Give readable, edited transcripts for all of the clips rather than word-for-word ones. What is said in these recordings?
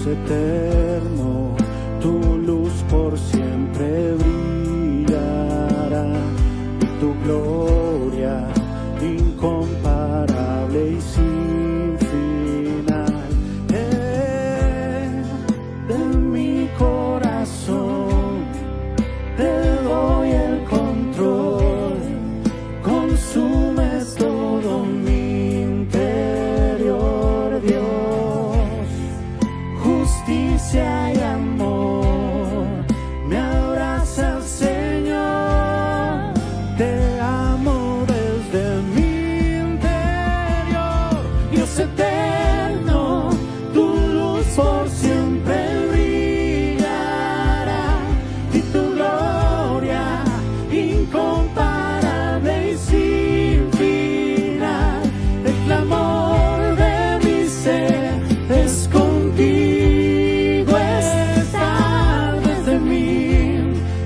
eterno, tu luz por siempre brillará, y tu gloria incomparable y sin final. De mi corazón te doy el control, consumes todo mi interior, Dios. Justicia y amor me abraza el Señor. Te amo desde mi interior, Dios eterno, tu luz por siempre brillará, y tu gloria incomparable y sin final. El clamor de mi ser es contigo estar, desde mi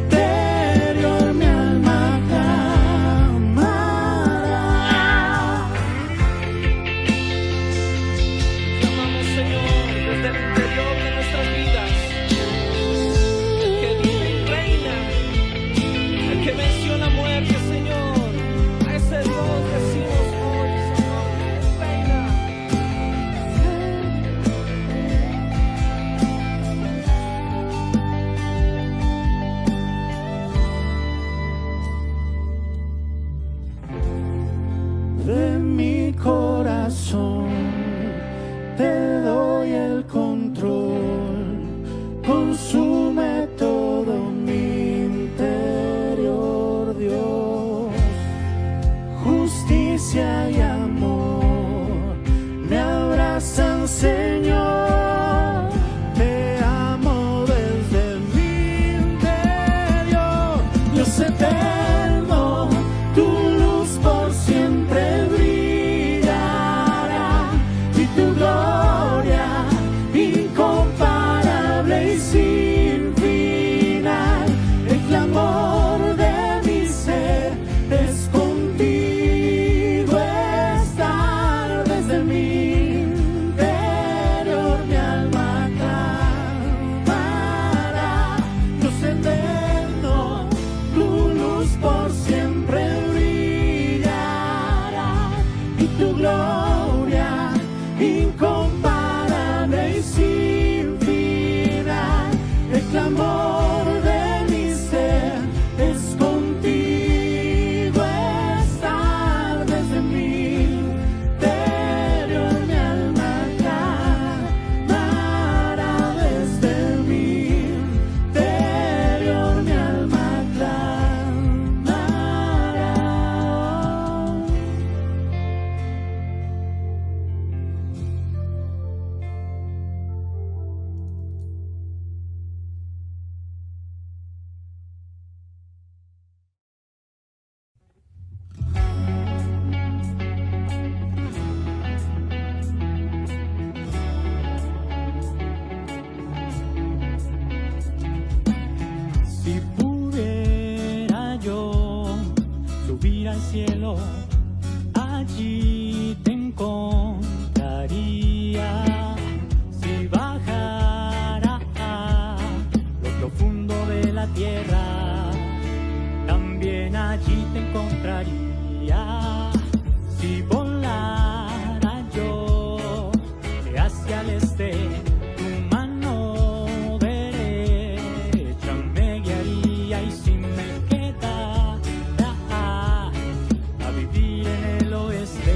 interior mi alma clamará. Clamamos, Señor, desde el interior de nuestras vidas, el que vive y reina, el que venció la muerte, Señor. A ese Dios decimos hoy, Señor, reina. De mi corazón te doy el control, consume todo mi interior, Dios. Justicia y amor me abrazan, Señor. Te amo desde mi interior, Dios eterno, tu luz por siempre brillará, y tu gloria incomparable y sin final. El clamor de mi ser es contigo estar, desde mi interior mi alma clamará. Dios eterno, tu luz por siempre brillará, y tu gloria incomparable y sin final. El clamor de mi ser es contigo estar, desde mi interior mi alma clamará, desde mi interior mi alma clamará. Si pudiera yo subir al cielo, allí te encontraría. Si bajara a lo profundo de la tierra, también allí te encontraría. Si volara yo hacia el este, tu mano derecha me guiaría. Y si me quedara a vivir en el oeste,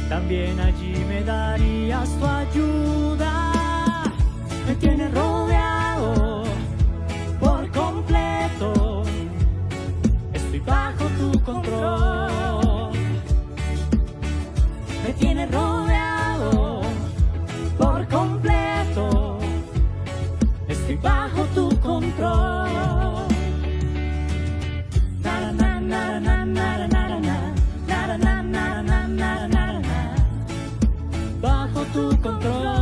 también allí me darías tu ayuda. Me tienes rodeado por completo, estoy bajo tu control. Me tienes rodeado por completo, estoy bajo tu control. Na, na, na, na, na, na, na, na, na, na, na, na, na, na, na, na. Bajo tu control.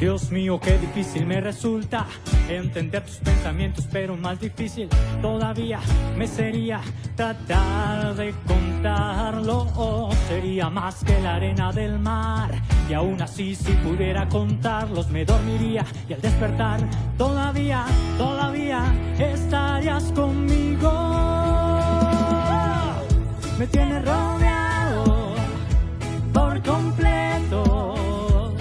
Dios mío, qué difícil me resulta entender tus pensamientos, pero más difícil todavía me sería tratar de contarlo. Sería más que la arena del mar, y aún así si pudiera contarlos me dormiría, y al despertar todavía estarías conmigo. Me tienes rodeado por completo,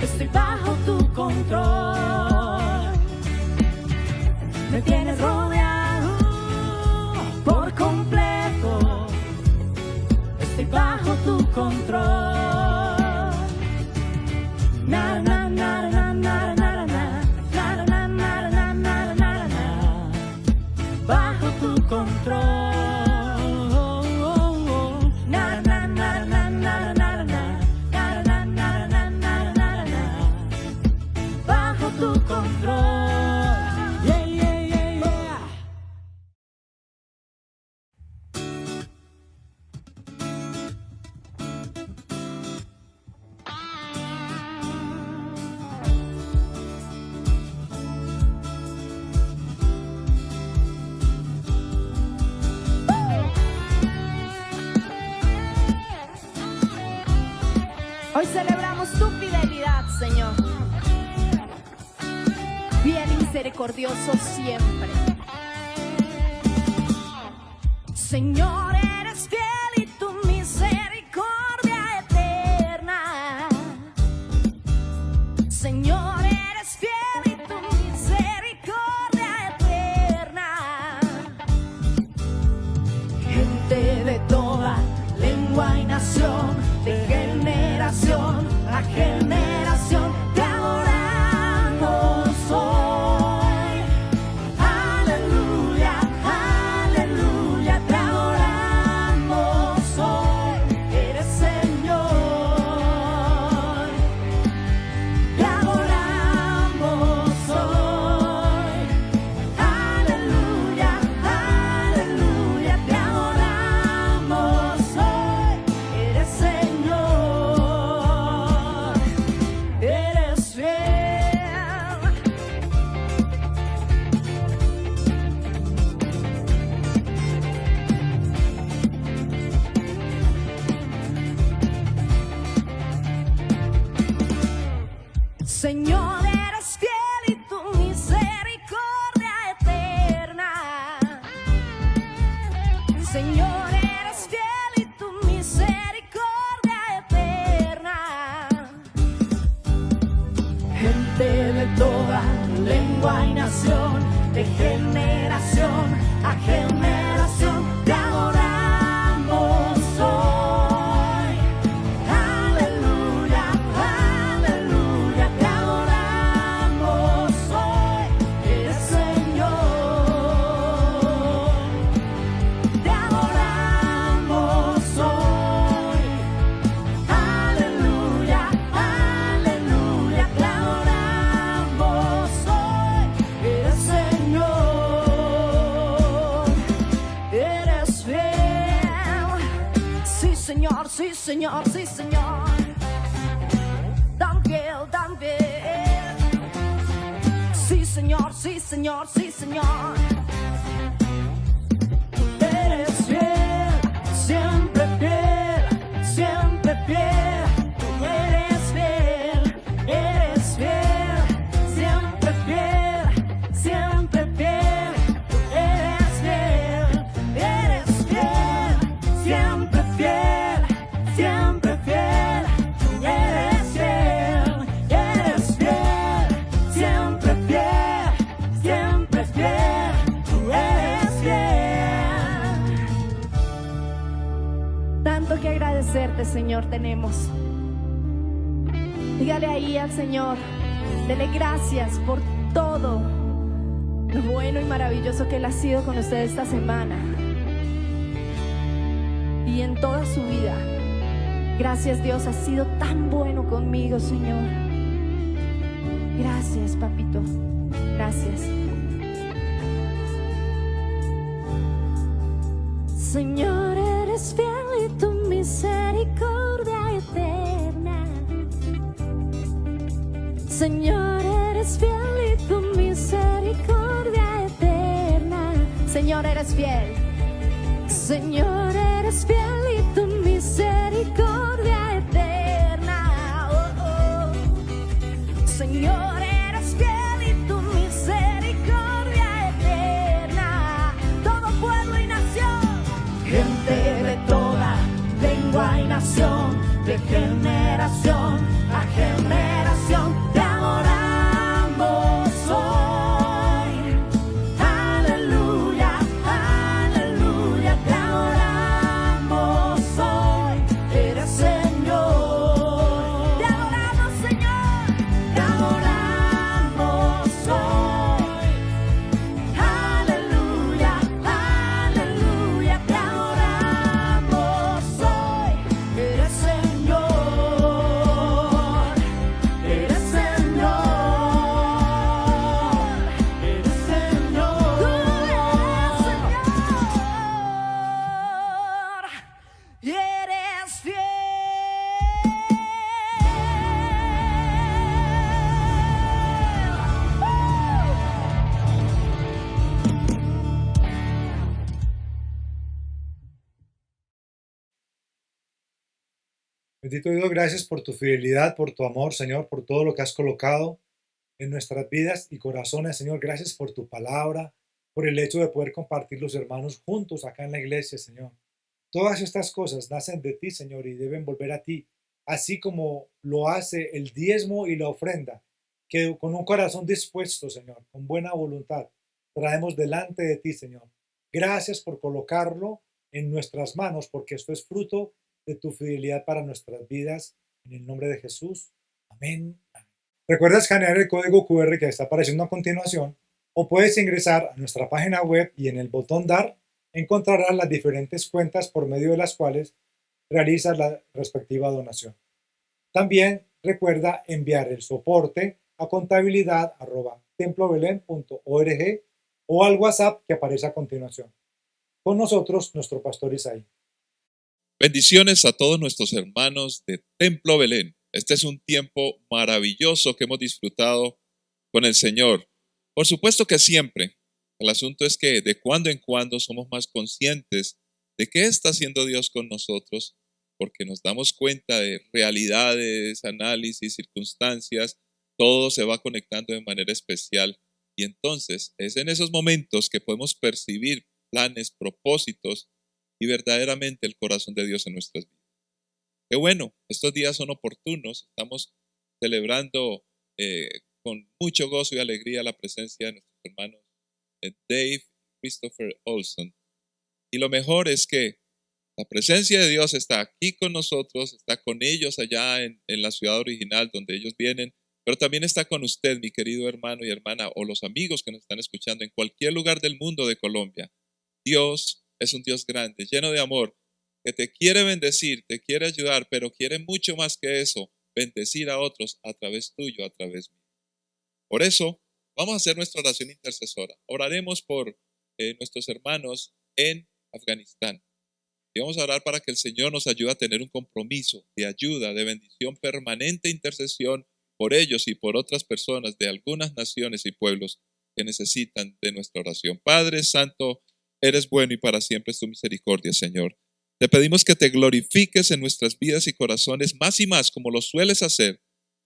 estoy bajo tu control. Me tienes rodeado por completo, estoy bajo tu control. Na na na na na na na na na na na na na na, bajo tu control. Tu control. Yeah, yeah, yeah, yeah. Hoy celebramos tu fidelidad, Señor. Bien y misericordioso siempre. Señor, eres fiel y tu misericordia eterna. Señor, eres fiel y tu misericordia eterna. Gente de toda lengua y nación, de generación a generación, te adoramos hoy. Aleluya, aleluya, te adoramos hoy. Eres Señor, te adoramos hoy. Aleluya, aleluya, te adoramos hoy. Eres Señor, eres fiel. Señor, eres fiel y tu misericordia eterna. Señor, eres fiel y tu misericordia eterna. Gente de toda lengua y nación, de generación a generación, te adoramos hoy. Aleluya, aleluya, te adoramos hoy. Eres Señor, te adoramos hoy. Aleluya, aleluya, te adoramos hoy. Eres Señor, eres fiel. Sí, Señor, sí, Señor, sí, Señor. Tan fiel, tan fiel. Sí, Señor, sí, Señor, sí, Señor. Eres fiel, siempre fiel, siempre fiel. Tú eres fiel, siempre fiel, siempre fiel. Tú eres fiel, siempre fiel, siempre fiel. Tú eres fiel, siempre fiel, siempre fiel. Tú eres fiel. Tanto que agradecerte, Señor, tenemos. Dígale ahí al Señor, dele gracias por todo lo bueno y maravilloso que Él ha sido con usted esta semana y en toda su vida. Gracias, Dios, has sido tan bueno conmigo, Señor. Gracias, papito. Gracias. Señor, eres fiel y tu misericordia eterna. Señor, eres fiel y tu misericordia eterna. Señor, eres fiel. Señor, eres fiel y tu misericordia eterna. Oh, oh. Señor, eres fiel y tu misericordia eterna. Todo pueblo y nación, gente de toda lengua y nación, de generación a generación, te adoramos hoy. Aleluya, aleluya, te adoramos hoy. Eres Señor, te adoramos Señor, te adoramos hoy. Aleluya, aleluya, te adoramos hoy. Eres Señor, eres Señor, eres Señor. Tú eres Señor y eres fiel. Bendito Dios, gracias por tu fidelidad, por tu amor, Señor, por todo lo que has colocado en nuestras vidas y corazones, Señor. Gracias por tu palabra, por el hecho de poder compartir los hermanos juntos acá en la iglesia, Señor. Todas estas cosas nacen de ti, Señor, y deben volver a ti, así como lo hace el diezmo y la ofrenda, que con un corazón dispuesto, Señor, con buena voluntad, traemos delante de ti, Señor. Gracias por colocarlo en nuestras manos, porque esto es fruto de tu fidelidad para nuestras vidas. En el nombre de Jesús. Amén. Recuerda escanear el código QR que está apareciendo a continuación, o puedes ingresar a nuestra página web y en el botón Dar encontrarás las diferentes cuentas por medio de las cuales realizas la respectiva donación. También recuerda enviar el soporte a contabilidad@templobelen.org o al WhatsApp que aparece a continuación. Con nosotros, nuestro pastor Isaí. Bendiciones a todos nuestros hermanos de Templo Belén. Este es un tiempo maravilloso que hemos disfrutado con el Señor. Por supuesto que siempre. El asunto es que de cuando en cuando somos más conscientes de qué está haciendo Dios con nosotros, porque nos damos cuenta de realidades, análisis, circunstancias, todo se va conectando de manera especial. Y entonces es en esos momentos que podemos percibir planes, propósitos y verdaderamente el corazón de Dios en nuestras vidas. Qué bueno, estos días son oportunos, estamos celebrando con mucho gozo y alegría la presencia de nuestros hermanos Dave y Christopher Olson. Y lo mejor es que la presencia de Dios está aquí con nosotros, está con ellos allá en la ciudad original donde ellos vienen, pero también está con usted, mi querido hermano y hermana, o los amigos que nos están escuchando en cualquier lugar del mundo de Colombia. Dios es un Dios grande, lleno de amor, que te quiere bendecir, te quiere ayudar, pero quiere mucho más que eso, bendecir a otros a través tuyo, a través mío. Por eso, vamos a hacer nuestra oración intercesora. Oraremos por nuestros hermanos en Afganistán. Y vamos a orar para que el Señor nos ayude a tener un compromiso de ayuda, de bendición permanente, intercesión por ellos y por otras personas de algunas naciones y pueblos que necesitan de nuestra oración. Padre Santo, eres bueno y para siempre es tu misericordia, Señor. Te pedimos que te glorifiques en nuestras vidas y corazones más y más como lo sueles hacer,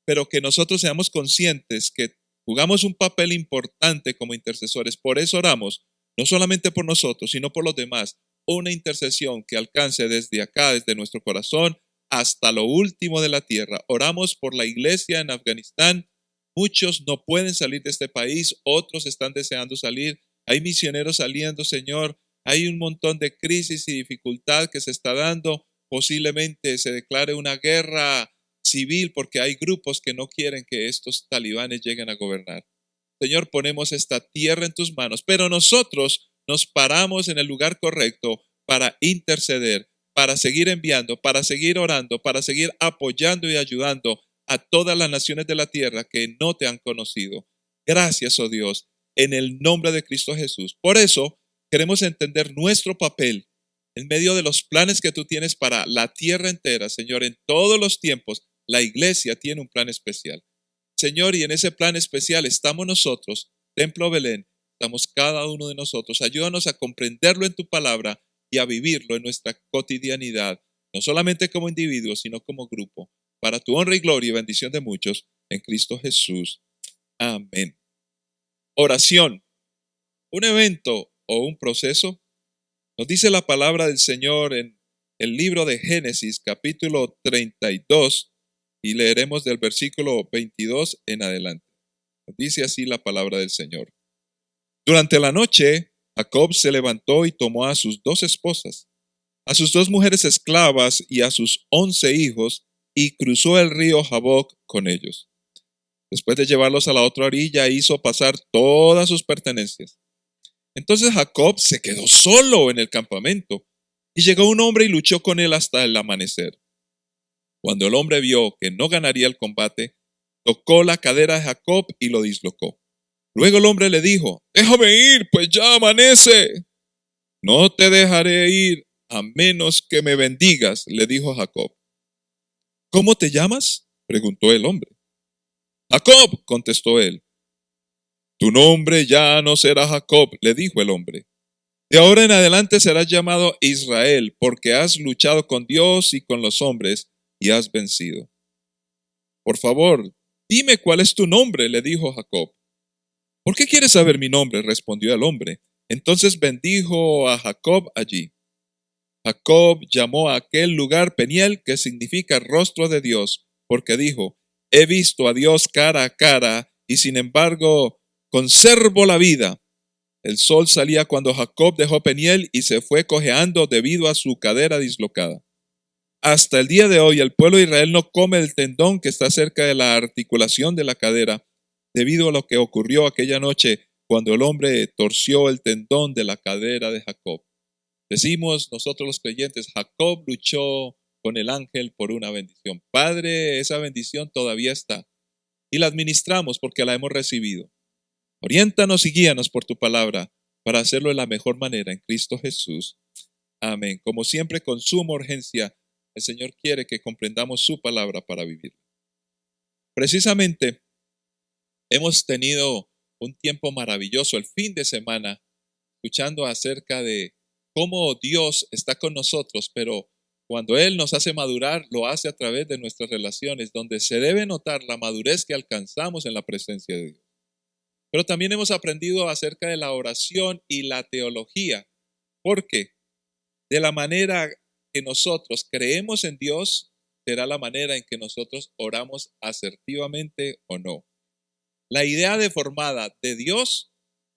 pero que nosotros seamos conscientes que jugamos un papel importante como intercesores. Por eso oramos, no solamente por nosotros, sino por los demás. Una intercesión que alcance desde acá, desde nuestro corazón, hasta lo último de la tierra. Oramos por la iglesia en Afganistán. Muchos no pueden salir de este país, otros están deseando salir. Hay misioneros saliendo, Señor. Hay un montón de crisis y dificultad que se está dando. Posiblemente se declare una guerra civil porque hay grupos que no quieren que estos talibanes lleguen a gobernar. Señor, ponemos esta tierra en tus manos, pero nosotros nos paramos en el lugar correcto para interceder, para seguir enviando, para seguir orando, para seguir apoyando y ayudando a todas las naciones de la tierra que no te han conocido. Gracias, oh Dios, en el nombre de Cristo Jesús. Por eso queremos entender nuestro papel en medio de los planes que tú tienes para la tierra entera, Señor. En todos los tiempos, la iglesia tiene un plan especial. Señor, y en ese plan especial estamos nosotros, Templo Belén, estamos cada uno de nosotros. Ayúdanos a comprenderlo en tu palabra y a vivirlo en nuestra cotidianidad, no solamente como individuos, sino como grupo, para tu honra y gloria y bendición de muchos, en Cristo Jesús. Amén. Oración, un evento o un proceso. Nos dice la palabra del Señor en el libro de Génesis, capítulo 32, y leeremos del versículo 22 en adelante. Nos dice así la palabra del Señor. Durante la noche, Jacob se levantó y tomó a sus 2 esposas, a sus 2 mujeres esclavas y a sus 11 hijos, y cruzó el río Jaboc con ellos. Después de llevarlos a la otra orilla, hizo pasar todas sus pertenencias. Entonces Jacob se quedó solo en el campamento, y llegó un hombre y luchó con él hasta el amanecer. Cuando el hombre vio que no ganaría el combate, tocó la cadera de Jacob y lo dislocó. Luego el hombre le dijo: déjame ir, pues ya amanece. No te dejaré ir a menos que me bendigas, le dijo Jacob. ¿Cómo te llamas?, preguntó el hombre. Jacob, contestó él. Tu nombre ya no será Jacob, le dijo el hombre. De ahora en adelante serás llamado Israel, porque has luchado con Dios y con los hombres y has vencido. Por favor, dime cuál es tu nombre, le dijo Jacob. ¿Por qué quieres saber mi nombre?, respondió el hombre. Entonces bendijo a Jacob allí. Jacob llamó a aquel lugar Peniel, que significa rostro de Dios, porque dijo: he visto a Dios cara a cara, y sin embargo conservo la vida. El sol salía cuando Jacob dejó Peniel y se fue cojeando debido a su cadera dislocada. Hasta el día de hoy el pueblo de Israel no come el tendón que está cerca de la articulación de la cadera, debido a lo que ocurrió aquella noche cuando el hombre torció el tendón de la cadera de Jacob. Decimos nosotros los creyentes: Jacob luchó con el ángel por una bendición. Padre, esa bendición todavía está y la administramos porque la hemos recibido. Oriéntanos y guíanos por tu palabra para hacerlo de la mejor manera en Cristo Jesús. Amén. Como siempre, con suma urgencia, el Señor quiere que comprendamos su palabra para vivir. Precisamente, hemos tenido un tiempo maravilloso el fin de semana, escuchando acerca de cómo Dios está con nosotros, pero cuando Él nos hace madurar, lo hace a través de nuestras relaciones, donde se debe notar la madurez que alcanzamos en la presencia de Dios. Pero también hemos aprendido acerca de la oración y la teología, porque de la manera que nosotros creemos en Dios, será la manera en que nosotros oramos asertivamente o no. La idea deformada de Dios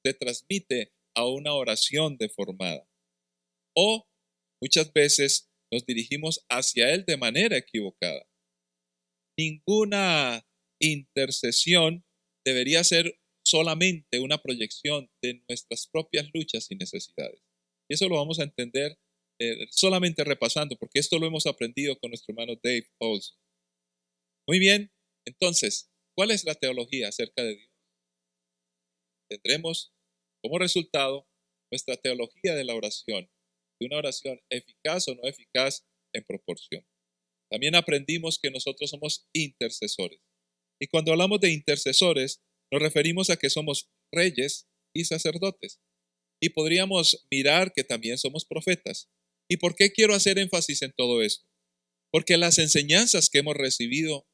se transmite a una oración deformada. O muchas veces nos dirigimos hacia Él de manera equivocada. Ninguna intercesión debería ser solamente una proyección de nuestras propias luchas y necesidades. Y eso lo vamos a entender solamente repasando, porque esto lo hemos aprendido con nuestro hermano Dave Olson. Muy bien, entonces, ¿cuál es la teología acerca de Dios? Tendremos como resultado nuestra teología de la oración, de una oración eficaz o no eficaz en proporción. También aprendimos que nosotros somos intercesores. Y cuando hablamos de intercesores, nos referimos a que somos reyes y sacerdotes. Y podríamos mirar que también somos profetas. ¿Y por qué quiero hacer énfasis en todo esto? Porque las enseñanzas que hemos recibido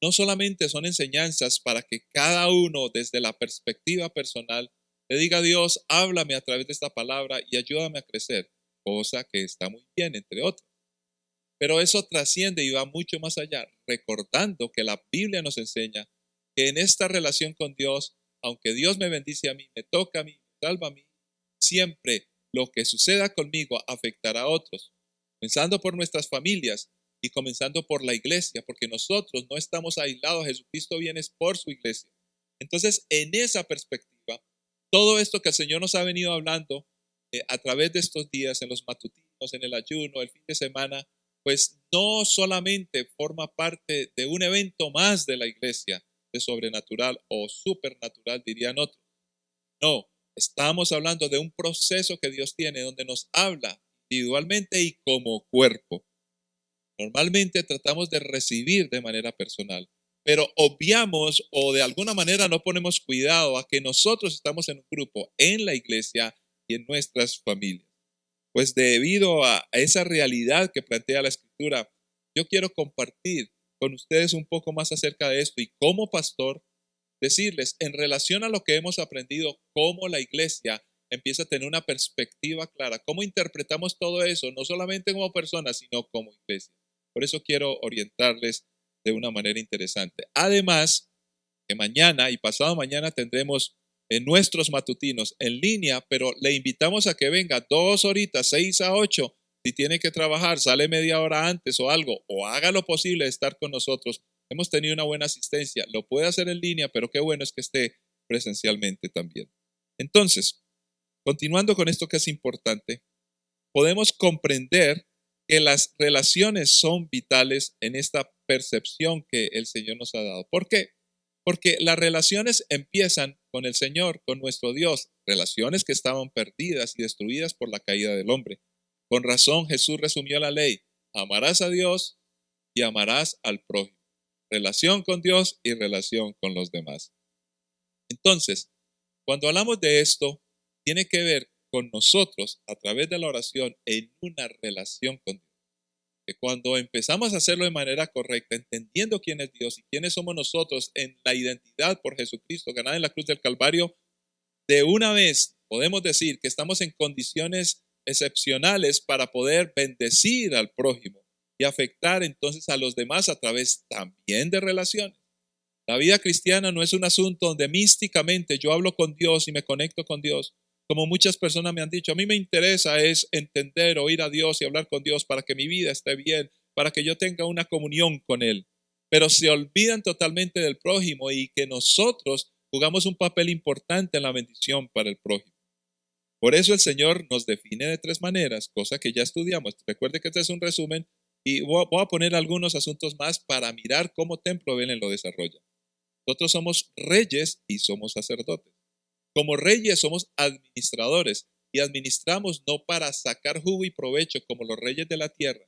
no solamente son enseñanzas para que cada uno desde la perspectiva personal le diga a Dios: háblame a través de esta palabra y ayúdame a crecer, cosa que está muy bien, entre otros. Pero eso trasciende y va mucho más allá, recordando que la Biblia nos enseña que en esta relación con Dios, aunque Dios me bendice a mí, me toca a mí, me salva a mí, siempre lo que suceda conmigo afectará a otros, comenzando por nuestras familias y comenzando por la iglesia, porque nosotros no estamos aislados, Jesucristo viene por su iglesia. Entonces, en esa perspectiva, todo esto que el Señor nos ha venido hablando a través de estos días, en los matutinos, en el ayuno, el fin de semana, pues no solamente forma parte de un evento más de la iglesia, de sobrenatural o supernatural, dirían otros. No, estamos hablando de un proceso que Dios tiene donde nos habla individualmente y como cuerpo. Normalmente tratamos de recibir de manera personal, pero obviamos o de alguna manera no ponemos cuidado a que nosotros estamos en un grupo, en la iglesia y en nuestras familias. Pues debido a esa realidad que plantea la Escritura, yo quiero compartir con ustedes un poco más acerca de esto y como pastor, decirles en relación a lo que hemos aprendido, cómo la iglesia empieza a tener una perspectiva clara, cómo interpretamos todo eso, no solamente como personas, sino como iglesia. Por eso quiero orientarles de una manera interesante. Además, que mañana y pasado mañana tendremos nuestros matutinos en línea, pero le invitamos a que venga 2 horitas, 6 a 8. Si tiene que trabajar, sale media hora antes o algo, o haga lo posible de estar con nosotros. Hemos tenido una buena asistencia. Lo puede hacer en línea, pero qué bueno es que esté presencialmente también. Entonces, continuando con esto que es importante, podemos comprender que las relaciones son vitales en esta percepción que el Señor nos ha dado. ¿Por qué? Porque las relaciones empiezan con el Señor, con nuestro Dios, relaciones que estaban perdidas y destruidas por la caída del hombre. Con razón Jesús resumió la ley: amarás a Dios y amarás al prójimo. Relación con Dios y relación con los demás. Entonces, cuando hablamos de esto, tiene que ver con nosotros a través de la oración en una relación con Dios. Que cuando empezamos a hacerlo de manera correcta, entendiendo quién es Dios y quiénes somos nosotros en la identidad por Jesucristo ganada en la cruz del Calvario, de una vez podemos decir que estamos en condiciones excepcionales para poder bendecir al prójimo y afectar entonces a los demás a través también de relaciones. La vida cristiana no es un asunto donde místicamente yo hablo con Dios y me conecto con Dios. Como muchas personas me han dicho, a mí me interesa es entender, oír a Dios y hablar con Dios para que mi vida esté bien, para que yo tenga una comunión con Él. Pero se olvidan totalmente del prójimo y que nosotros jugamos un papel importante en la bendición para el prójimo. Por eso el Señor nos define de 3 maneras, cosa que ya estudiamos. Recuerde que este es un resumen y voy a poner algunos asuntos más para mirar cómo Templo Belén lo desarrolla. Nosotros somos reyes y somos sacerdotes. Como reyes somos administradores y administramos no para sacar jugo y provecho como los reyes de la tierra,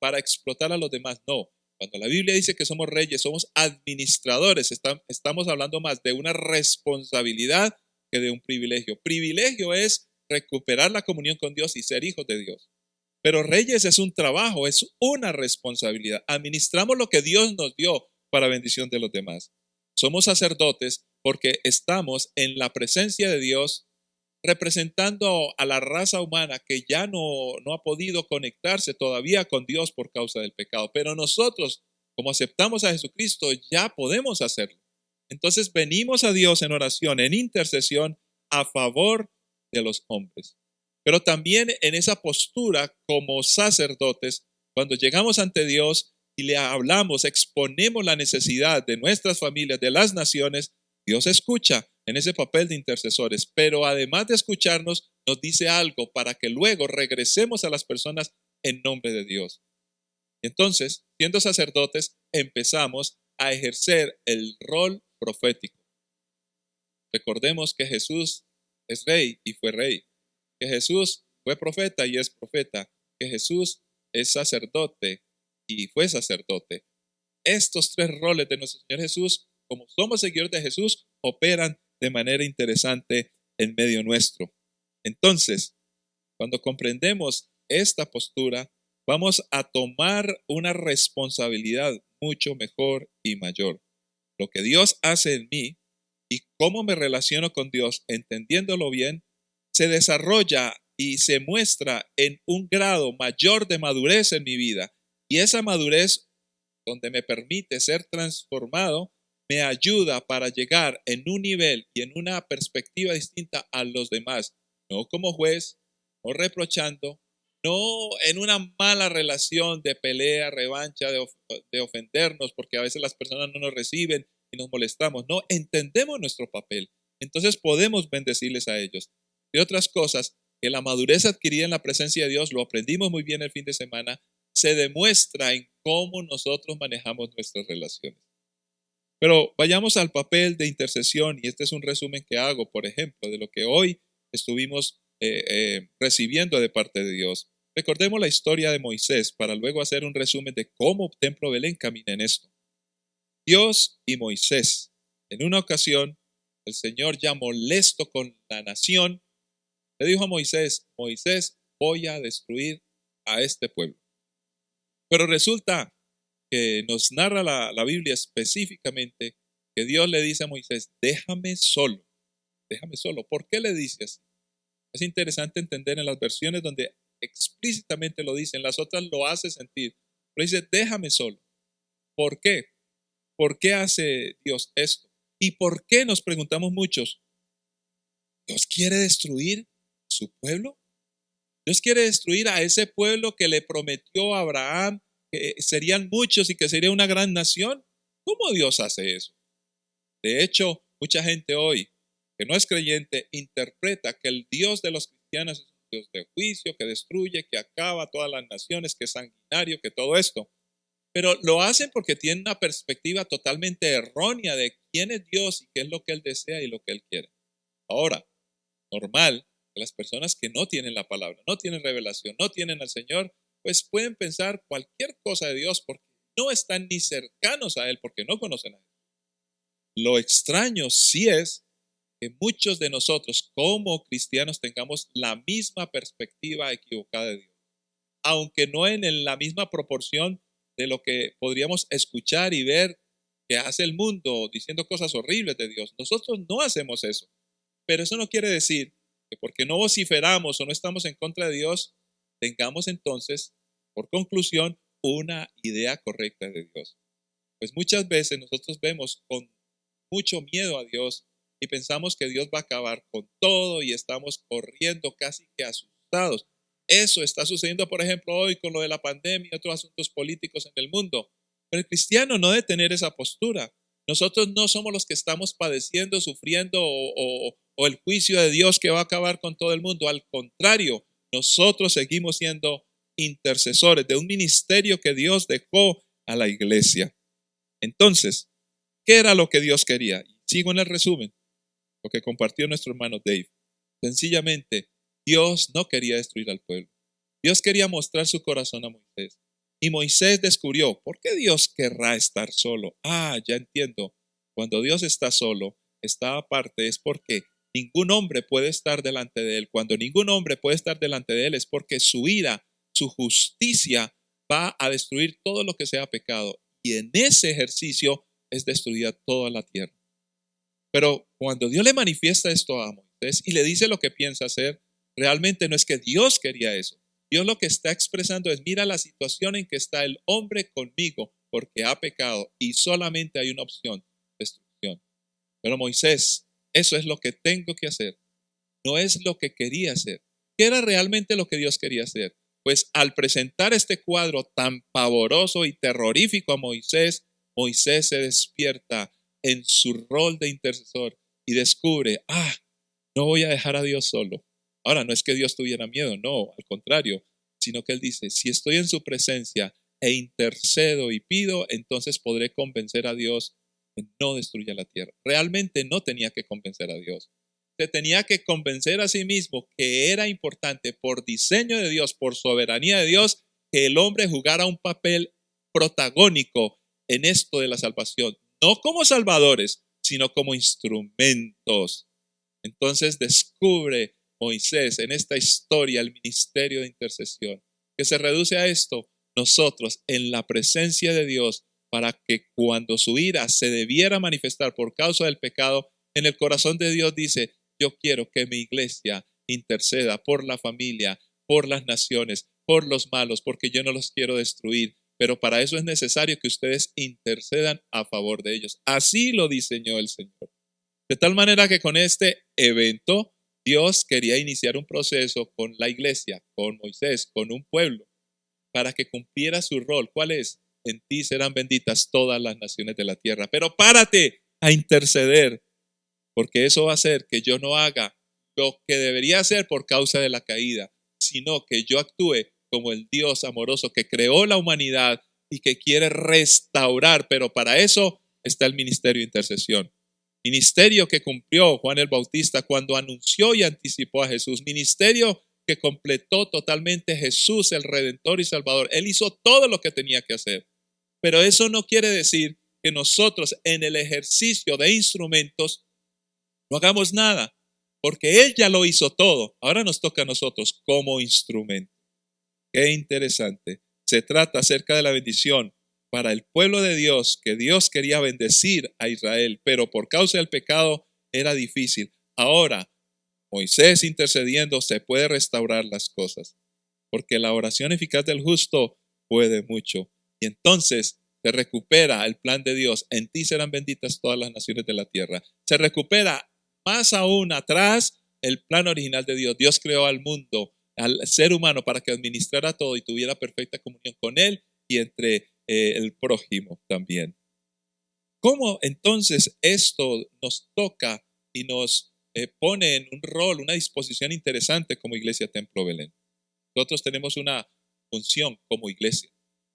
para explotar a los demás, no. Cuando la Biblia dice que somos reyes, somos administradores, estamos hablando más de una responsabilidad que de un privilegio. Privilegio es recuperar la comunión con Dios y ser hijos de Dios. Pero reyes es un trabajo, es una responsabilidad. Administramos lo que Dios nos dio para bendición de los demás. Somos sacerdotes porque estamos en la presencia de Dios representando a la raza humana que ya no ha podido conectarse todavía con Dios por causa del pecado. Pero nosotros, como aceptamos a Jesucristo, ya podemos hacerlo. Entonces venimos a Dios en oración, en intercesión a favor de los hombres. Pero también en esa postura como sacerdotes, cuando llegamos ante Dios y le hablamos, exponemos la necesidad de nuestras familias, de las naciones, Dios escucha en ese papel de intercesores, pero además de escucharnos, nos dice algo para que luego regresemos a las personas en nombre de Dios. Entonces, siendo sacerdotes, empezamos a ejercer el rol profético. Recordemos que Jesús es rey y fue rey, que Jesús fue profeta y es profeta, que Jesús es sacerdote y fue sacerdote. Estos 3 roles de nuestro Señor Jesús, como somos seguidores de Jesús, operan de manera interesante en medio nuestro. Entonces, cuando comprendemos esta postura, vamos a tomar una responsabilidad mucho mejor y mayor. Lo que Dios hace en mí y cómo me relaciono con Dios, entendiéndolo bien, se desarrolla y se muestra en un grado mayor de madurez en mi vida. Y esa madurez, donde me permite ser transformado, me ayuda para llegar en un nivel y en una perspectiva distinta a los demás, no como juez, no reprochando, no en una mala relación de pelea, revancha, de ofendernos, porque a veces las personas no nos reciben y nos molestamos. No, entendemos nuestro papel, entonces podemos bendecirles a ellos. Y otras cosas, que la madurez adquirida en la presencia de Dios, lo aprendimos muy bien el fin de semana, se demuestra en cómo nosotros manejamos nuestras relaciones. Pero vayamos al papel de intercesión, y este es un resumen que hago, por ejemplo, de lo que hoy estuvimos recibiendo de parte de Dios. Recordemos la historia de Moisés para luego hacer un resumen de cómo Templo Belén camina en esto. Dios y Moisés. En una ocasión, el Señor, ya molesto con la nación, le dijo a Moisés: Moisés, voy a destruir a este pueblo. Pero resulta que nos narra la Biblia específicamente que Dios le dice a Moisés: déjame solo, déjame solo. ¿Por qué le dice así? Es interesante entender en las versiones donde explícitamente lo dice, en las otras lo hace sentir, pero dice: déjame solo. ¿Por qué? ¿Por qué hace Dios esto? ¿Y por qué, nos preguntamos muchos, Dios quiere destruir su pueblo? Dios quiere destruir a ese pueblo que le prometió a Abraham que serían muchos y que sería una gran nación. ¿Cómo Dios hace eso? De hecho, mucha gente hoy que no es creyente interpreta que el Dios de los cristianos es un Dios de juicio, que destruye, que acaba a todas las naciones, que es sanguinario, que todo esto. Pero lo hacen porque tienen una perspectiva totalmente errónea de quién es Dios y qué es lo que Él desea y lo que Él quiere. Ahora, normal que las personas que no tienen la palabra, no tienen revelación, no tienen al Señor, pues pueden pensar cualquier cosa de Dios porque no están ni cercanos a Él, porque no conocen a Él. Lo extraño sí es que muchos de nosotros como cristianos tengamos la misma perspectiva equivocada de Dios, aunque no en la misma proporción de lo que podríamos escuchar y ver que hace el mundo diciendo cosas horribles de Dios. Nosotros no hacemos eso, pero eso no quiere decir que porque no vociferamos o no estamos en contra de Dios, tengamos entonces, por conclusión, una idea correcta de Dios. Pues muchas veces nosotros vemos con mucho miedo a Dios y pensamos que Dios va a acabar con todo y estamos corriendo casi que asustados. Eso está sucediendo, por ejemplo, hoy con lo de la pandemia y otros asuntos políticos en el mundo. Pero el cristiano no debe tener esa postura. Nosotros no somos los que estamos padeciendo, sufriendo o el juicio de Dios que va a acabar con todo el mundo. Al contrario, nosotros seguimos siendo intercesores de un ministerio que Dios dejó a la iglesia. Entonces, ¿qué era lo que Dios quería? Sigo en el resumen, lo que compartió nuestro hermano Dave. Sencillamente, Dios no quería destruir al pueblo. Dios quería mostrar su corazón a Moisés. Y Moisés descubrió, ¿por qué Dios querrá estar solo? Ya entiendo. Cuando Dios está solo, está aparte, es porque ningún hombre puede estar delante de él. Cuando ningún hombre puede estar delante de él, es porque su ira, su justicia va a destruir todo lo que sea pecado. Y en ese ejercicio es destruida toda la tierra. Pero cuando Dios le manifiesta esto a Moisés y le dice lo que piensa hacer, realmente no es que Dios quería eso. Dios lo que está expresando es: mira la situación en que está el hombre conmigo porque ha pecado y solamente hay una opción: destrucción. Pero Moisés, eso es lo que tengo que hacer. No es lo que quería hacer. ¿Qué era realmente lo que Dios quería hacer? Pues al presentar este cuadro tan pavoroso y terrorífico a Moisés, Moisés se despierta en su rol de intercesor y descubre: no voy a dejar a Dios solo. Ahora, no es que Dios tuviera miedo, no, al contrario, sino que él dice: si estoy en su presencia e intercedo y pido, entonces podré convencer a Dios que no destruya la tierra. Realmente no tenía que convencer a Dios. Se tenía que convencer a sí mismo que era importante, por diseño de Dios, por soberanía de Dios, que el hombre jugara un papel protagónico en esto de la salvación, no como salvadores, sino como instrumentos. Entonces descubre Moisés en esta historia el ministerio de intercesión, que se reduce a esto: nosotros en la presencia de Dios, para que cuando su ira se debiera manifestar por causa del pecado, en el corazón de Dios dice: yo quiero que mi iglesia interceda por la familia, por las naciones, por los malos, porque yo no los quiero destruir, pero para eso es necesario que ustedes intercedan a favor de ellos. Así lo diseñó el Señor. De tal manera que con este evento Dios quería iniciar un proceso con la iglesia, con Moisés, con un pueblo, para que cumpliera su rol. ¿Cuál es? En ti serán benditas todas las naciones de la tierra. Pero párate a interceder, porque eso va a hacer que yo no haga lo que debería hacer por causa de la caída, sino que yo actúe como el Dios amoroso que creó la humanidad y que quiere restaurar. Pero para eso está el ministerio de intercesión. Ministerio que cumplió Juan el Bautista cuando anunció y anticipó a Jesús. Ministerio que completó totalmente Jesús, el Redentor y Salvador. Él hizo todo lo que tenía que hacer. Pero eso no quiere decir que nosotros en el ejercicio de instrumentos no hagamos nada, porque Él ya lo hizo todo. Ahora nos toca a nosotros como instrumento. Qué interesante. Se trata acerca de la bendición para el pueblo de Dios, que Dios quería bendecir a Israel, pero por causa del pecado era difícil. Ahora, Moisés intercediendo, se puede restaurar las cosas, porque la oración eficaz del justo puede mucho. Y entonces se recupera el plan de Dios. En ti serán benditas todas las naciones de la tierra. Se recupera más aún atrás el plan original de Dios. Dios creó al mundo, al ser humano, para que administrara todo y tuviera perfecta comunión con Él y entre el prójimo también. ¿Cómo entonces esto nos toca y nos pone en un rol, una disposición interesante como Iglesia Templo Belén? Nosotros tenemos una función como iglesia.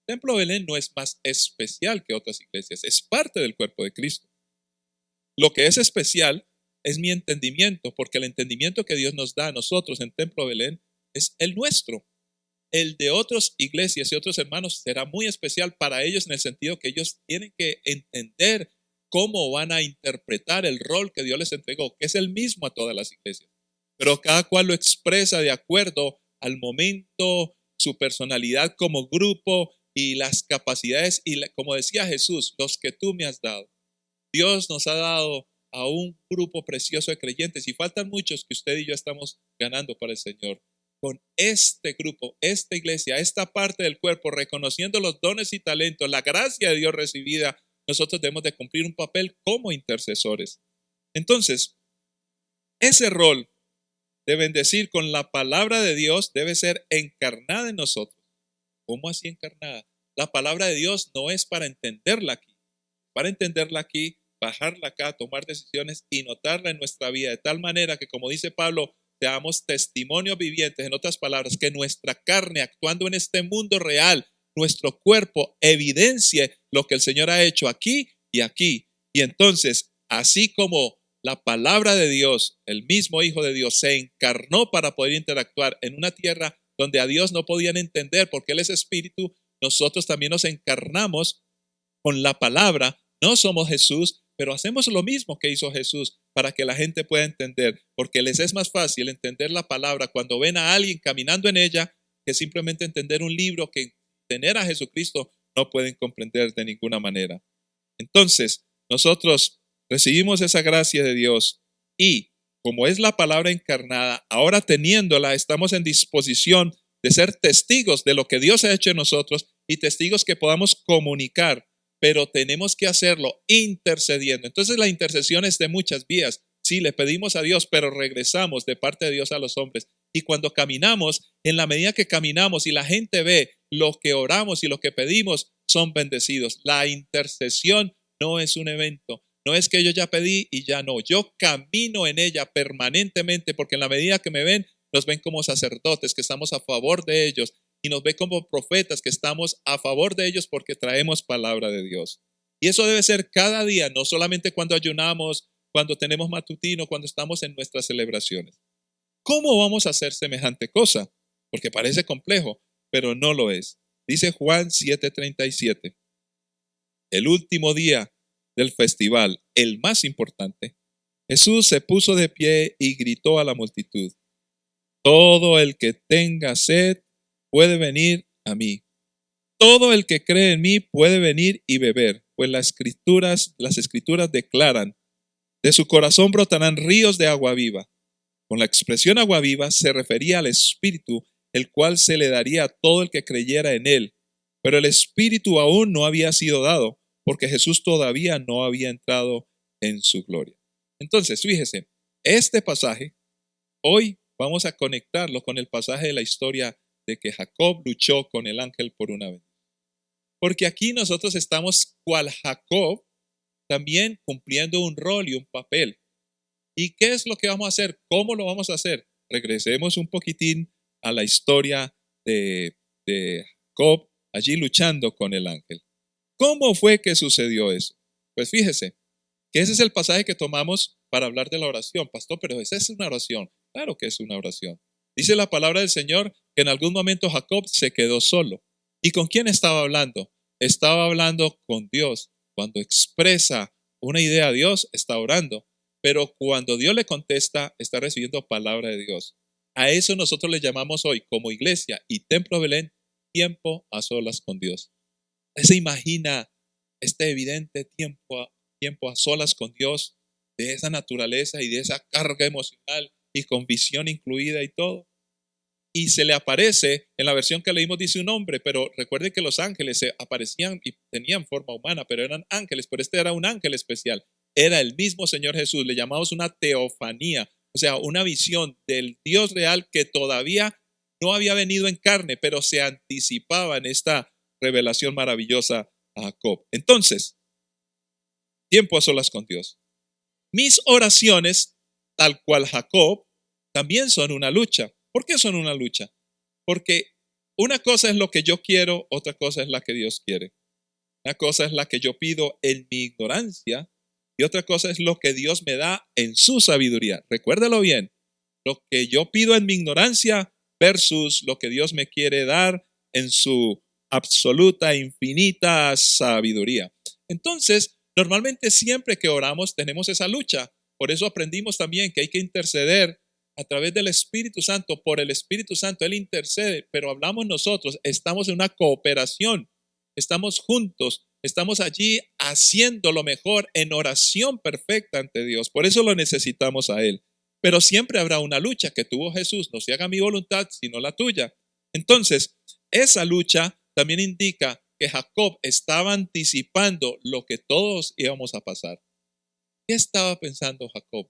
Templo Belén no es más especial que otras iglesias, es parte del cuerpo de Cristo. Lo que es especial es mi entendimiento, porque el entendimiento que Dios nos da a nosotros en Templo Belén es el nuestro. El de otras iglesias y otros hermanos será muy especial para ellos en el sentido que ellos tienen que entender cómo van a interpretar el rol que Dios les entregó, que es el mismo a todas las iglesias. Pero cada cual lo expresa de acuerdo al momento, su personalidad como grupo y las capacidades y como decía Jesús, los que tú me has dado. Dios nos ha dado a un grupo precioso de creyentes y faltan muchos que usted y yo estamos ganando para el Señor. Con este grupo, esta iglesia, esta parte del cuerpo, reconociendo los dones y talentos, la gracia de Dios recibida, nosotros debemos de cumplir un papel como intercesores. Entonces, ese rol de bendecir con la palabra de Dios debe ser encarnada en nosotros. ¿Cómo así encarnada? La palabra de Dios no es para entenderla aquí. Para entenderla aquí, bajarla acá, tomar decisiones y notarla en nuestra vida de tal manera que, como dice Pablo, seamos testimonios vivientes, en otras palabras, que nuestra carne actuando en este mundo real, nuestro cuerpo evidencie lo que el Señor ha hecho aquí y aquí. Y entonces, así como la palabra de Dios, el mismo Hijo de Dios, se encarnó para poder interactuar en una tierra donde a Dios no podían entender porque Él es espíritu, nosotros también nos encarnamos con la palabra. No somos Jesús, pero hacemos lo mismo que hizo Jesús para que la gente pueda entender, porque les es más fácil entender la palabra cuando ven a alguien caminando en ella que simplemente entender un libro que tener a Jesucristo no pueden comprender de ninguna manera. Entonces, nosotros recibimos esa gracia de Dios y, como es la palabra encarnada, ahora teniéndola, estamos en disposición de ser testigos de lo que Dios ha hecho en nosotros y testigos que podamos comunicar, pero tenemos que hacerlo intercediendo. Entonces la intercesión es de muchas vías. Sí, le pedimos a Dios, pero regresamos de parte de Dios a los hombres. Y cuando caminamos, en la medida que caminamos y la gente ve lo que oramos y lo que pedimos, son bendecidos. La intercesión no es un evento. No es que yo ya pedí y ya no. Yo camino en ella permanentemente porque en la medida que me ven, nos ven como sacerdotes, que estamos a favor de ellos, y nos ven como profetas, que estamos a favor de ellos porque traemos palabra de Dios. Y eso debe ser cada día, no solamente cuando ayunamos, cuando tenemos matutino, cuando estamos en nuestras celebraciones. ¿Cómo vamos a hacer semejante cosa? Porque parece complejo, pero no lo es. Dice Juan 7:37, el último día del festival, el más importante, Jesús se puso de pie y gritó a la multitud: todo el que tenga sed puede venir a mí. Todo el que cree en mí puede venir y beber, pues las escrituras declaran: de su corazón brotarán ríos de agua viva. Con la expresión agua viva se refería al Espíritu, el cual se le daría a todo el que creyera en él. Pero el Espíritu aún no había sido dado, porque Jesús todavía no había entrado en su gloria. Entonces, fíjese, este pasaje, hoy vamos a conectarlo con el pasaje de la historia de que Jacob luchó con el ángel por una vez. Porque aquí nosotros estamos cual Jacob, también cumpliendo un rol y un papel. ¿Y qué es lo que vamos a hacer? ¿Cómo lo vamos a hacer? Regresemos un poquitín a la historia de Jacob allí luchando con el ángel. ¿Cómo fue que sucedió eso? Pues fíjese que ese es el pasaje que tomamos para hablar de la oración. Pastor, pero esa es una oración. Claro que es una oración. Dice la palabra del Señor que en algún momento Jacob se quedó solo. ¿Y con quién estaba hablando? Estaba hablando con Dios. cuando expresa una idea a Dios, está orando. Pero cuando Dios le contesta, está recibiendo palabra de Dios. A eso nosotros le llamamos hoy, como iglesia y Templo Belén, tiempo a solas con Dios. ¿Se imagina este evidente tiempo a solas con Dios, de esa naturaleza y de esa carga emocional y con visión incluida y todo? Y se le aparece, en la versión que leímos dice un hombre, pero recuerde que los ángeles se aparecían y tenían forma humana, pero eran ángeles, pero este era un ángel especial. Era el mismo Señor Jesús, le llamamos una teofanía, o sea, una visión del Dios real que todavía no había venido en carne, pero se anticipaba en esta revelación maravillosa a Jacob. Entonces, tiempo a solas con Dios. Mis oraciones, tal cual Jacob, también son una lucha. ¿Por qué son una lucha? Porque una cosa es lo que yo quiero, otra cosa es la que Dios quiere. Una cosa es la que yo pido en mi ignorancia y otra cosa es lo que Dios me da en su sabiduría. Recuérdalo bien, lo que yo pido en mi ignorancia versus lo que Dios me quiere dar en su absoluta, infinita sabiduría. Entonces, normalmente siempre que oramos tenemos esa lucha. Por eso aprendimos también que hay que interceder a través del Espíritu Santo, por el Espíritu Santo. Él intercede, pero hablamos nosotros, estamos en una cooperación, estamos juntos, estamos allí haciendo lo mejor en oración perfecta ante Dios. Por eso lo necesitamos a Él. Pero siempre habrá una lucha que tuvo Jesús, no se haga mi voluntad, sino la tuya. Entonces, esa lucha también indica que Jacob estaba anticipando lo que todos íbamos a pasar. ¿Qué estaba pensando Jacob?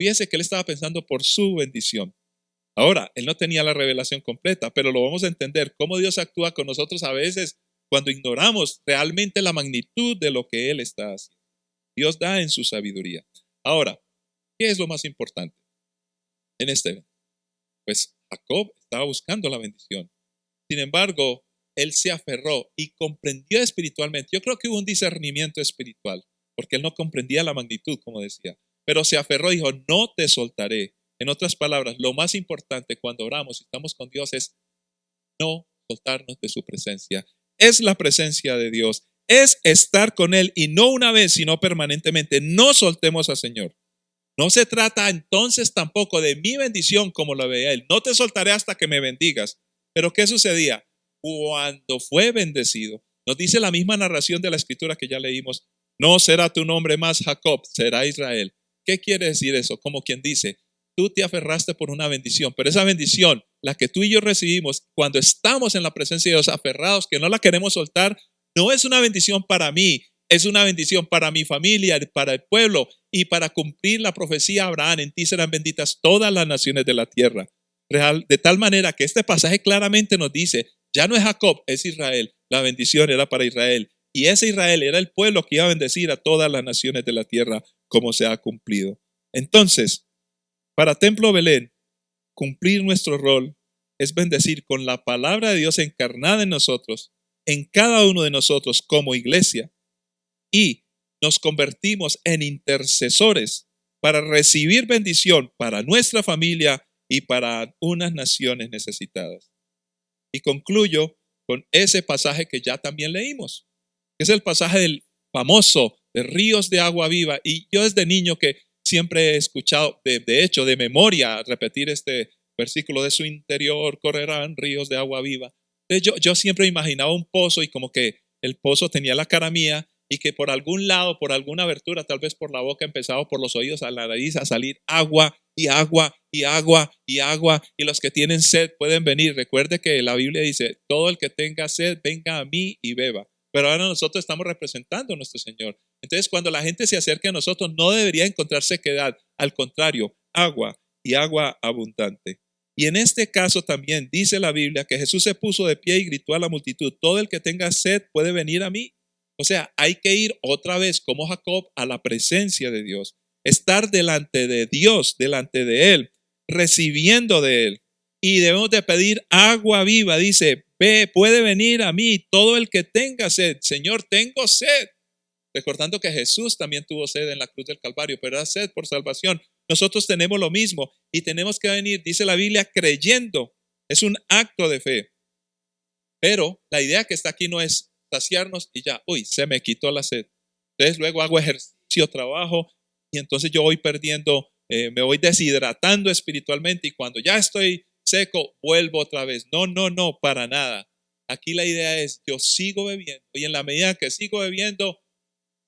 Fíjese que él estaba pensando por su bendición. Ahora, él no tenía la revelación completa, pero lo vamos a entender cómo Dios actúa con nosotros a veces cuando ignoramos realmente la magnitud de lo que Él está haciendo. Dios da en su sabiduría. Ahora, ¿qué es lo más importante en este evento? Pues Jacob estaba buscando la bendición. Sin embargo, él se aferró y comprendió espiritualmente. Yo creo que hubo un discernimiento espiritual, porque él no comprendía la magnitud, como decía. Pero se aferró y dijo, no te soltaré. En otras palabras, lo más importante cuando oramos y estamos con Dios es no soltarnos de su presencia. Es la presencia de Dios, es estar con Él y no una vez, sino permanentemente. No soltemos al Señor. No se trata entonces tampoco de mi bendición como la veía Él. No te soltaré hasta que me bendigas. Pero ¿qué sucedía? Cuando fue bendecido, nos dice la misma narración de la Escritura que ya leímos, no será tu nombre más Jacob, será Israel. ¿Qué quiere decir eso? Como quien dice, tú te aferraste por una bendición, pero esa bendición, la que tú y yo recibimos cuando estamos en la presencia de Dios aferrados, que no la queremos soltar, no es una bendición para mí, es una bendición para mi familia, para el pueblo y para cumplir la profecía de Abraham, en ti serán benditas todas las naciones de la tierra. Real, de tal manera que este pasaje claramente nos dice, ya no es Jacob, es Israel, la bendición era para Israel y ese Israel era el pueblo que iba a bendecir a todas las naciones de la tierra como se ha cumplido. Entonces, para Templo Belén, cumplir nuestro rol es bendecir con la palabra de Dios encarnada en nosotros, en cada uno de nosotros como iglesia, y nos convertimos en intercesores para recibir bendición para nuestra familia y para unas naciones necesitadas. Y concluyo con ese pasaje que ya también leímos, que es el pasaje del famoso de ríos de agua viva. Y yo desde niño que siempre he escuchado, de hecho, de memoria, repetir este versículo, de su interior correrán ríos de agua viva. Yo siempre imaginaba un pozo y como que el pozo tenía la cara mía y que por algún lado, por alguna abertura, tal vez por la boca, empezaba por los oídos a la nariz a salir agua y agua y agua y agua, y los que tienen sed pueden venir. Recuerde que la Biblia dice, todo el que tenga sed, venga a mí y beba. Pero ahora nosotros estamos representando a nuestro Señor. Entonces, cuando la gente se acerque a nosotros, no debería encontrar sequedad. Al contrario, agua y agua abundante. Y en este caso también dice la Biblia que Jesús se puso de pie y gritó a la multitud, todo el que tenga sed puede venir a mí. O sea, hay que ir otra vez como Jacob a la presencia de Dios. Estar delante de Dios, delante de Él, recibiendo de Él. Y debemos de pedir agua viva. Dice, ve, puede venir a mí todo el que tenga sed. Señor, tengo sed. Recordando que Jesús también tuvo sed en la cruz del Calvario, pero era sed por salvación. Nosotros tenemos lo mismo y tenemos que venir, dice la Biblia, creyendo. Es un acto de fe. Pero la idea que está aquí no es saciarnos y ya, uy, se me quitó la sed. Entonces luego hago ejercicio, trabajo y entonces yo voy perdiendo, me voy deshidratando espiritualmente y cuando ya estoy seco, vuelvo otra vez. No, no, no, para nada. Aquí la idea es, yo sigo bebiendo y en la medida que sigo bebiendo,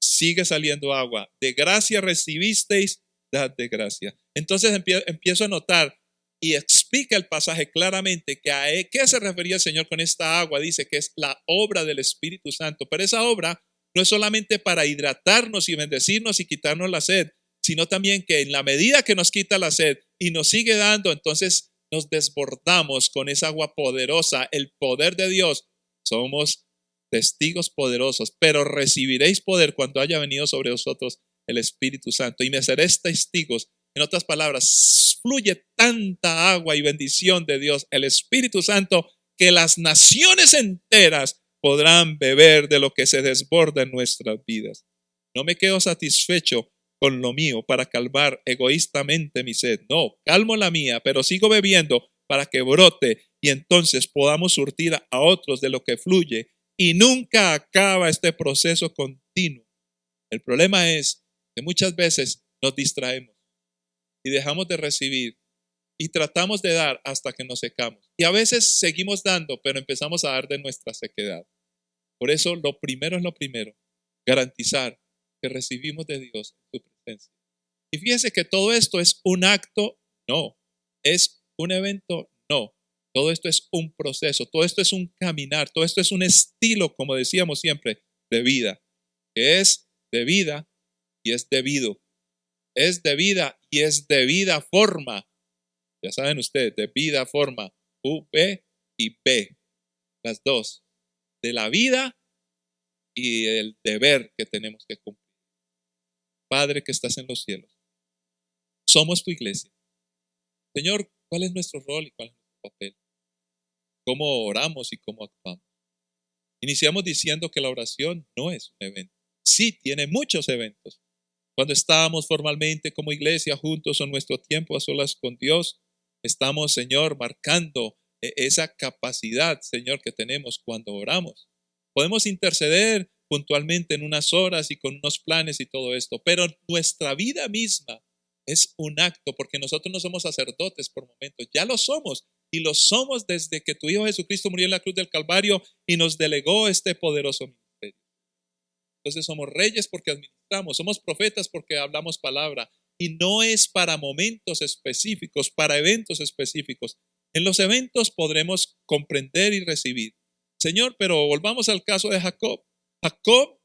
sigue saliendo agua. De gracia recibisteis, dad de gracia. Entonces empiezo a notar y explica el pasaje claramente que a qué se refería el Señor con esta agua. Dice que es la obra del Espíritu Santo, pero esa obra no es solamente para hidratarnos y bendecirnos y quitarnos la sed, sino también que en la medida que nos quita la sed y nos sigue dando, entonces nos desbordamos con esa agua poderosa, el poder de Dios. Somos testigos poderosos, pero recibiréis poder cuando haya venido sobre vosotros el Espíritu Santo y me seréis testigos. En otras palabras, fluye tanta agua y bendición de Dios, el Espíritu Santo, que las naciones enteras podrán beber de lo que se desborda en nuestras vidas. No me quedo satisfecho con lo mío para calmar egoístamente mi sed. No, calmo la mía, pero sigo bebiendo para que brote y entonces podamos surtir a otros de lo que fluye y nunca acaba este proceso continuo. El problema es que muchas veces nos distraemos y dejamos de recibir y tratamos de dar hasta que nos secamos. Y a veces seguimos dando, pero empezamos a dar de nuestra sequedad. Por eso lo primero es lo primero, garantizar que recibimos de Dios en su presencia. Y fíjense que todo esto es un acto, no. Es un evento, no. Todo esto es un proceso, todo esto es un caminar, todo esto es un estilo, como decíamos siempre, de vida, que es de vida y es debido. Es de vida y es de vida forma. Ya saben ustedes, de vida forma, V y B, las dos, de la vida y el deber que tenemos que cumplir. Padre que estás en los cielos, somos tu iglesia. Señor, ¿cuál es nuestro rol y cuál es nuestro papel? ¿Cómo oramos y cómo actuamos? Iniciamos diciendo que la oración no es un evento. Sí, tiene muchos eventos. Cuando estamos formalmente como iglesia juntos en nuestro tiempo a solas con Dios, estamos, Señor, marcando esa capacidad, Señor, que tenemos cuando oramos. Podemos interceder puntualmente en unas horas y con unos planes y todo esto, pero nuestra vida misma es un acto, porque nosotros no somos sacerdotes por momentos, ya lo somos, y lo somos desde que tu Hijo Jesucristo murió en la cruz del Calvario y nos delegó este poderoso ministerio. Entonces somos reyes porque administramos, somos profetas porque hablamos palabra, y no es para momentos específicos, para eventos específicos. En los eventos podremos comprender y recibir. Señor, pero volvamos al caso de Jacob. Jacob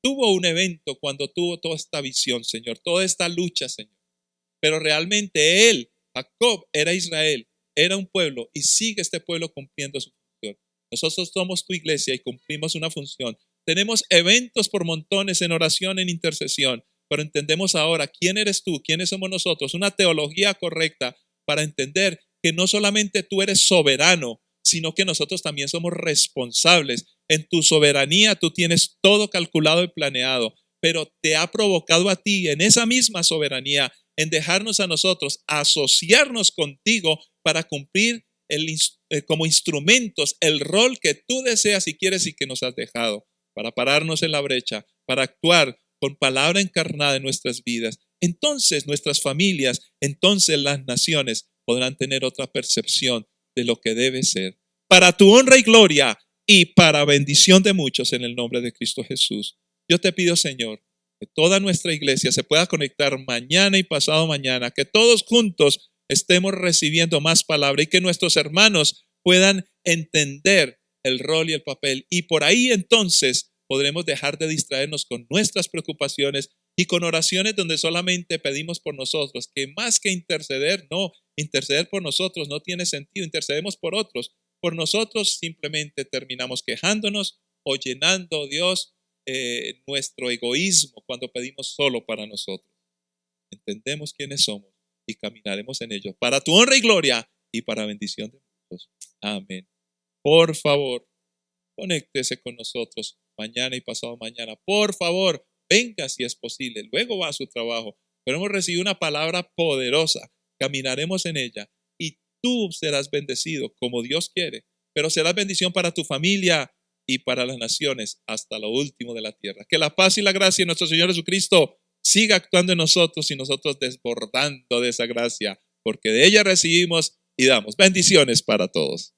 tuvo un evento cuando tuvo toda esta visión, Señor, toda esta lucha, Señor. Pero realmente él, Jacob, era Israel, era un pueblo y sigue este pueblo cumpliendo su función. Nosotros somos tu iglesia y cumplimos una función. Tenemos eventos por montones en oración, en intercesión, pero entendemos ahora quién eres tú, quiénes somos nosotros, una teología correcta para entender que no solamente tú eres soberano, sino que nosotros también somos responsables. En tu soberanía tú tienes todo calculado y planeado, pero te ha provocado a ti en esa misma soberanía en dejarnos a nosotros asociarnos contigo para cumplir como instrumentos el rol que tú deseas y quieres y que nos has dejado, para pararnos en la brecha, para actuar con palabra encarnada en nuestras vidas. Entonces nuestras familias, entonces las naciones podrán tener otra percepción de lo que debe ser, para tu honra y gloria y para bendición de muchos en el nombre de Cristo Jesús. Yo te pido, Señor, que toda nuestra iglesia se pueda conectar mañana y pasado mañana, que todos juntos estemos recibiendo más palabra y que nuestros hermanos puedan entender el rol y el papel. Y por ahí entonces podremos dejar de distraernos con nuestras preocupaciones y con oraciones donde solamente pedimos por nosotros, que más que interceder, no, interceder por nosotros no tiene sentido, intercedemos por otros. Por nosotros simplemente terminamos quejándonos o llenando, Dios, nuestro egoísmo cuando pedimos solo para nosotros. Entendemos quiénes somos y caminaremos en ello para tu honra y gloria y para bendición de muchos. Amén. Por favor, conéctese con nosotros mañana y pasado mañana. Por favor, venga si es posible. Luego va a su trabajo. Pero hemos recibido una palabra poderosa. Caminaremos en ella y tú serás bendecido como Dios quiere. Pero serás bendición para tu familia, y para las naciones hasta lo último de la tierra. Que la paz y la gracia de nuestro Señor Jesucristo siga actuando en nosotros y nosotros desbordando de esa gracia, porque de ella recibimos y damos. Bendiciones para todos.